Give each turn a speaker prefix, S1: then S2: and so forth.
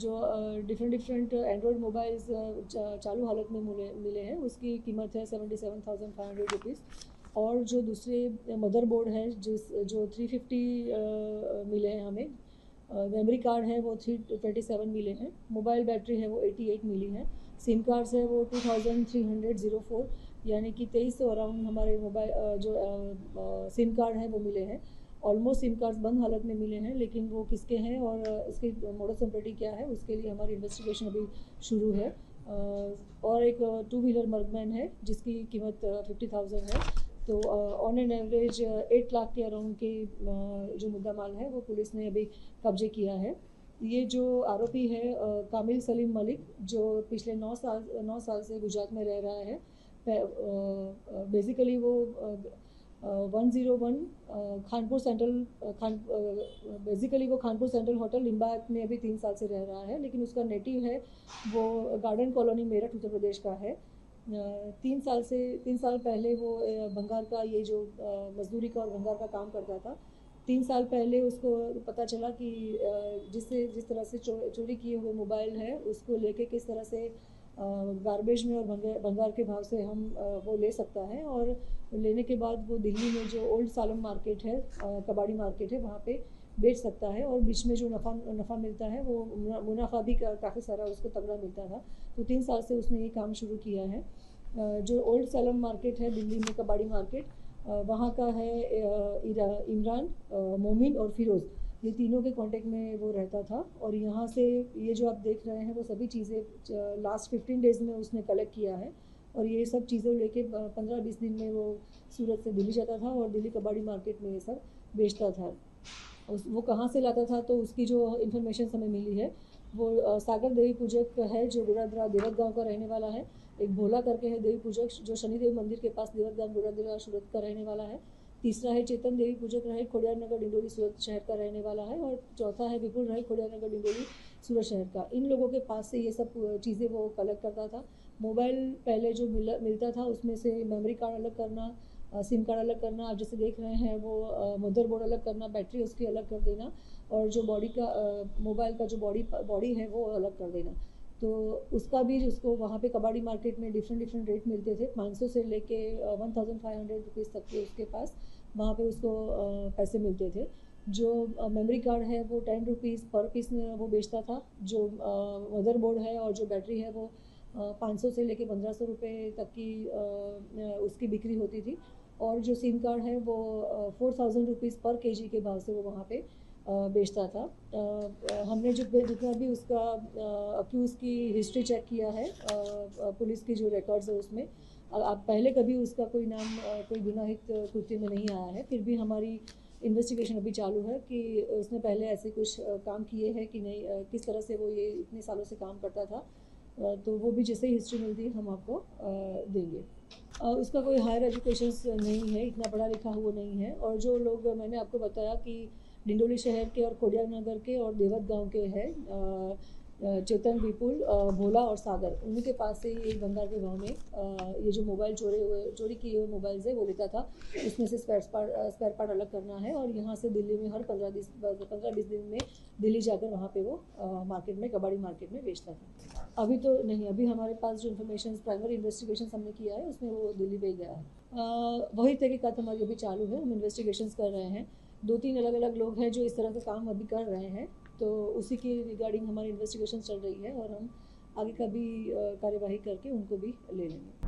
S1: जो different Android mobiles चालू हालत में मिले हैं, उसकी कीमत है 77,500 रुपीज़। और जो दूसरे मदरबोर्ड है जो 350 मिले हैं हमें, मेमोरी कार्ड है वो 327 मिले हैं, मोबाइल बैटरी है वो 88 मिली है, सिम कार्ड्स है वो 2304 यानी कि 2300 अराउंड हमारे मोबाइल जो सिम कार्ड है वो मिले हैं। ऑलमोस्ट सिम कार्ड्स बंद हालत में मिले हैं, लेकिन वो किसके हैं और इसकी मोडस ऑपरेंडी क्या है उसके लिए हमारी इन्वेस्टिगेशन अभी शुरू है। और एक 2 व्हीलर मर्गमैन है जिसकी कीमत 50,000 है। तो ऑन एन एवरेज 8 लाख के अराउंड के जो मुद्दा माल है वो पुलिस ने अभी कब्जे किया है। ये जो आरोपी है कामिल सलीम मलिक, जो पिछले 9 साल से गुजरात में रह रहा है। बेसिकली वो 101 खानपुर सेंट्रल बेसिकली वो खानपुर सेंट्रल होटल लिम्बायत में अभी 3 साल से रह रहा है, लेकिन उसका नेटिव है वो गार्डन कॉलोनी मेरठ उत्तर प्रदेश का है। 3 साल पहले वो भंगार का ये जो मजदूरी का और भंगार का काम करता था। 3 साल पहले उसको पता चला कि जिस तरह से चोरी किए हुए मोबाइल है उसको लेके किस तरह से गार्बेज में और भंगार के भाव से हम वो ले सकता है। और लेने के बाद वो दिल्ली में जो ओल्ड सालम मार्केट है, कबाड़ी मार्केट है, वहाँ पे बेच सकता है। और बीच में जो नफ़ा मिलता है वो मुनाफा भी काफ़ी सारा उसको तगड़ा मिलता था। तो 3 साल से उसने ये काम शुरू किया है। जो ओल्ड सालम मार्केट है दिल्ली में, कबाड़ी मार्केट, वहाँ का है इमरान, मोमिन और फिरोज़, ये तीनों के कांटेक्ट में वो रहता था। और यहाँ से ये जो आप देख रहे हैं वो सभी चीज़ें लास्ट 15 डेज़ में उसने कलेक्ट किया है। और ये सब चीज़ें लेके 15-20 दिन में वो सूरत से दिल्ली जाता था और दिल्ली कबाड़ी मार्केट में ये सब बेचता था। वो कहाँ से लाता था तो उसकी जो इन्फॉर्मेशन हमें मिली है वो सागर देवी पूजक है जो गुरादरा देवत गाँव का रहने वाला है। एक भोला करके है देवी पूजक जो शनिदेव मंदिर के पास देवत गाँव गुरादरा सूरत का रहने वाला है। तीसरा है चेतन देवी पूजक रहे खोडियार नगर डिंडोरी सूरत शहर का रहने वाला है। और चौथा है विपुल रहे खोडियार नगर डिंडोरी सूरत शहर का। इन लोगों के पास से ये सब चीज़ें वो कलेक्ट करता था। मोबाइल पहले जो मिलता था उसमें से मेमोरी कार्ड अलग करना, सिम कार्ड अलग करना, आप जैसे देख रहे हैं वो मदरबोर्ड अलग करना, बैटरी उसकी अलग कर देना, और जो बॉडी का मोबाइल का जो बॉडी है वो अलग कर देना। तो उसका भी उसको वहाँ पे कबाड़ी मार्केट में डिफरेंट रेट मिलते थे। 500 से लेके 1500 रुपीज़ तक के उसके पास वहाँ पे उसको पैसे मिलते थे। जो मेमोरी कार्ड है वो 10 रुपीज़ पर पीस में वो बेचता था। जो मदरबोर्ड है और जो बैटरी है वो 500 से लेके 1500 रुपये तक की उसकी बिक्री होती थी। और जो सिम कार्ड है वो 4000 रुपीज़ पर केजी के भाव से वो वहाँ पे बेचता था। हमने जितना भी उसका अक्यूज़ की हिस्ट्री चेक किया है, पुलिस की जो रिकॉर्ड्स है उसमें अब पहले कभी उसका कोई नाम कोई गुनाहित कृत्य में नहीं आया है। फिर भी हमारी इन्वेस्टिगेशन अभी चालू है कि उसने पहले ऐसे कुछ काम किए हैं कि नहीं, किस तरह से वो ये इतने सालों से काम करता था। तो वो भी जैसे ही हिस्ट्री मिलती है हम आपको देंगे। उसका कोई हायर एजुकेशन नहीं है, इतना पढ़ा लिखा हुआ नहीं है। और जो लोग मैंने आपको बताया कि डिंडोली शहर के और खोडियार नगर के और देवत गांव के हैं, चेतन, विपुल, भोला और सागर, उन्हीं के पास से ये भंगार के गांव में ये जो मोबाइल चोरी किए हुए मोबाइल्स है वो लेता था। उसमें से स्पेयर पार्ट अलग करना है और यहाँ से दिल्ली में हर 15-20 दिन में दिल्ली जाकर वहाँ पे वो मार्केट में, कबाड़ी मार्केट में बेचता था। अभी तो नहीं, अभी हमारे पास जो इन्फॉर्मेशन प्राइमरी इन्वेस्टिगेशन हमने किया है उसमें वो दिल्ली पे गया है। वही तहकीकात हमारी अभी चालू है, हम इन्वेस्टिगेशन कर रहे हैं। 2-3 अलग लोग हैं जो इस तरह का काम अभी कर रहे हैं, तो उसी के रिगार्डिंग हमारी इन्वेस्टिगेशन चल रही है और हम आगे का भी कार्यवाही करके उनको भी ले लेंगे।